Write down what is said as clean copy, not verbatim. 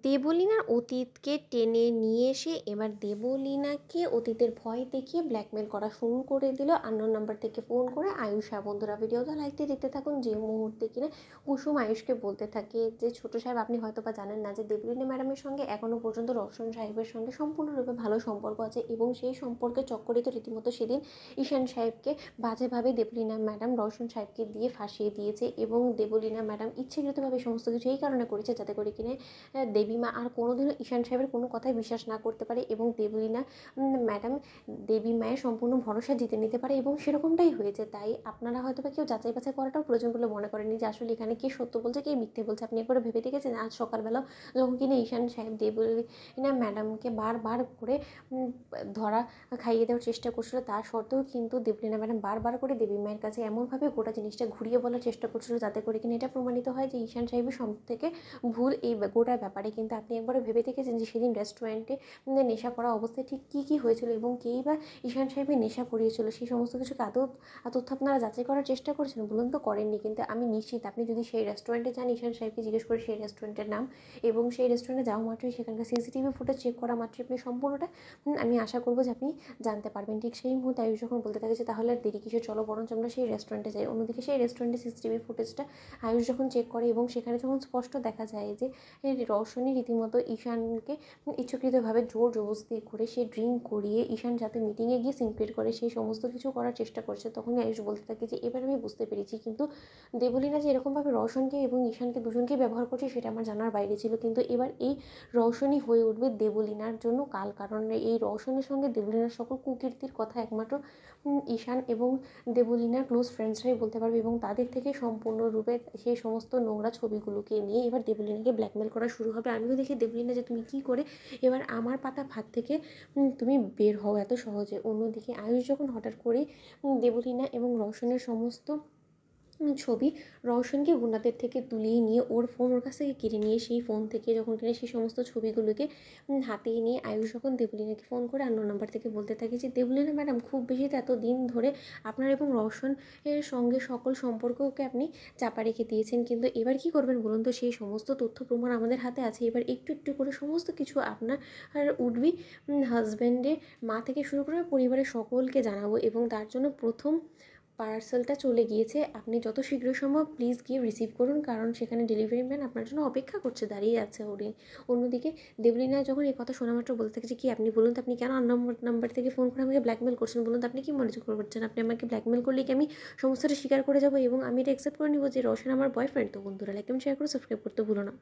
দেবলীনার অতীতকে টেনে নিয়ে এসে এবার দেবলীনাকে অতীতের ভয় দেখিয়ে ব্ল্যাকমেল করা শুরু করে দিল আননোন নাম্বার থেকে ফোন করে আয়ুষা। বন্ধুরা ভিডিওটা লাইক দিয়ে দেখতে থাকুন। যে মুহূর্তে কিনা কুসুম আয়ুষকে বলতে থাকে যে ছোটো সাহেব আপনি হয়তো বা জানেন না যে দেবলীনা ম্যাডামের সঙ্গে এখনও পর্যন্ত রওশন সাহেবের সঙ্গে সম্পূর্ণরূপে ভালো সম্পর্ক আছে এবং সেই সম্পর্কে চক্করিত রীতিমতো সেদিন ঈশান সাহেবকে বাজেভাবে দেবলীনা ম্যাডাম রওশন সাহেবকে দিয়ে ফাঁসিয়ে দিয়েছে এবং দেবলীনা ম্যাডাম ইচ্ছাকৃতভাবে সমস্ত কিছু এই কারণে করেছে যাতে করে কিনে দেবীমা আর কোনোদিনও ঈশান সাহেবের কোনো কথায় বিশ্বাস না করতে পারে এবং দেবলীনা ম্যাডাম দেবী মায়ের সম্পূর্ণ ভরসা জিতে নিতে পারে এবং সেরকমটাই হয়েছে। তাই আপনারা হয়তো বা কেউ যাচাই বাছাই করাটাও প্রয়োজন বলে মনে করেননি যে আসলে এখানে কে সত্য বলছে কে মিথ্যে বলছে। আপনি একবার ভেবে দেখেছেন আজ সকালবেলা যখন কিনা ঈশান সাহেব দেবলীনা ম্যাডামকে বারবার করে ধরা খাইয়ে দেওয়ার চেষ্টা করছিল, তা সত্ত্বেও কিন্তু দেবলীনা ম্যাডাম বারবার করে দেবী মায়ের কাছে এমনভাবে গোটা জিনিসটা ঘুরিয়ে বলার চেষ্টা করছিল যাতে করে কিনা এটা প্রমাণিত হয় যে ঈশান সাহেবের সব থেকে ভুল এই গোটা ব্যাপারে। কিন্তু আপনি একবারও ভেবে দেখেছেন যে সেদিন রেস্টুরেন্টে নেশা করা অবস্থায় ঠিক কী কী হয়েছিল এবং কেই বা ঈশান সাহেবের নেশা করিয়েছিল সেই সমস্ত কিছুকে আদৌ তথ্য আপনারা যাচাই করার চেষ্টা করেছেন? বলুন তো করেননি। কিন্তু আমি নিশ্চিত আপনি যদি সেই রেস্টুরেন্টে যান, ঈশান সাহেবকে জিজ্ঞেস করে সেই রেস্টুরেন্টের নাম এবং সেই রেস্টুরেন্টে যাওয়া মাত্রই সেখানকার সিসিটিভি ফুটেজ চেক করা মাত্রই আপনি সম্পূর্ণটা আমি আশা করবো যে আপনি জানতে পারবেন। ঠিক সেই মুহূর্তে আয়ুষ যখন বলতে থাকে যে তাহলে আর দেরি কিসের, চলো বরঞ্চ আমরা সেই রেস্টুরেন্টে যাই। অন্যদিকে সেই রেস্টুরেন্টের সিসিটিভি ফুটেজটা আয়ুষ যখন চেক করে এবং সেখানে যখন স্পষ্ট দেখা যায় যে রওশনী রীতিমতো ঈশানকে ইচ্ছাকৃতভাবে জোর জবরদস্তি করে সে ড্রিঙ্ক করিয়ে ঈশান যাতে মিটিংয়ে গিয়ে সিনক্রেট করে সেই সমস্ত কিছু করার চেষ্টা করছে, তখনই আয়ুষ বলতে থাকে যে এবার আমি বুঝতে পেরেছি কিন্তু দেবলীনা যে এরকমভাবে রওশনকে এবং ঈশানকে দুজনকেই ব্যবহার করছে সেটা আমার জানার বাইরে ছিল। কিন্তু এবার এই রওশনই হয়ে উঠবে দেবলীনার জন্য কাল, কারণ এই রওশনের সঙ্গে দেবলীনার সকল কুকীর্তির কথা একমাত্র ঈশান এবং দেবলীনার ক্লোজ ফ্রেন্ডসরাই বলতে পারবে এবং তাদের থেকে সম্পূর্ণরূপে সেই সমস্ত নোংরা ছবিগুলোকে নিয়ে এবার দেবলীনাকে ব্ল্যাকমেল করা শুরু হবে। আমিও দেখি দেবলীনা যে তুমি কী করে এবার আমার পাতা ভাত থেকে তুমি বের হও এত সহজে। অন্যদিকে আয়ুষ যখন হঠাৎ করে দেবলীনা এবং রওশনের সমস্ত ছবি রওশনকে গুণাদের থেকে তুলিয়ে নিয়ে ওর ফোন ওর কাছ থেকে কেড়ে নিয়ে সেই ফোন থেকে যখন কিনা সেই সমস্ত ছবিগুলোকে হাতিয়ে নিয়ে আয়ুষ যখন দেবলীনাকে ফোন করে আননোন নাম্বার থেকে বলতে থাকে যে দেবলীনা ম্যাডাম খুব বেশি তো এতদিন ধরে আপনার এবং রওশন এর সঙ্গে সকল সম্পর্ককে আপনি চাপা রেখে দিয়েছেন, কিন্তু এবার কি করবেন বলুন তো? সেই সমস্ত তথ্য প্রমাণ আমাদের হাতে আছে। এবার একটু একটু করে সমস্ত কিছু আপনার উডবি হাজব্যান্ডের মা থেকে শুরু করে পরিবারের সকলকে জানাবো এবং তার জন্য প্রথম পার্সেলটা চলে গিয়েছে। আপনি যত শীঘ্র সম্ভব প্লিজ গিয়ে রিসিভ করুন, কারণ সেখানে ডেলিভারি ম্যান আপনার জন্য অপেক্ষা করছে, দাঁড়িয়ে আছে উনি। অন্যদিকে দেবলীনা যখন এই কথা শোনা মাত্র বলতে থাকে যে কি আপনি বলুন তো, আপনি কেন নাম্বার থেকে ফোন করে আমাকে ব্ল্যাকমেল করছেন? বলুন তো আপনি কি মনে করছেন আপনি আমাকে ব্ল্যাকমেল করলে কি আমি সমস্তটা স্বীকার করে যাবো এবং আমি এটা অ্যাকসেপ্ট করে নিব যে রওশন আমার বয়ফ্রেন্ড? তো বন্ধুরা লাইক কমেন্ট শেয়ার করে সাবস্ক্রাইব করতে ভুলো না।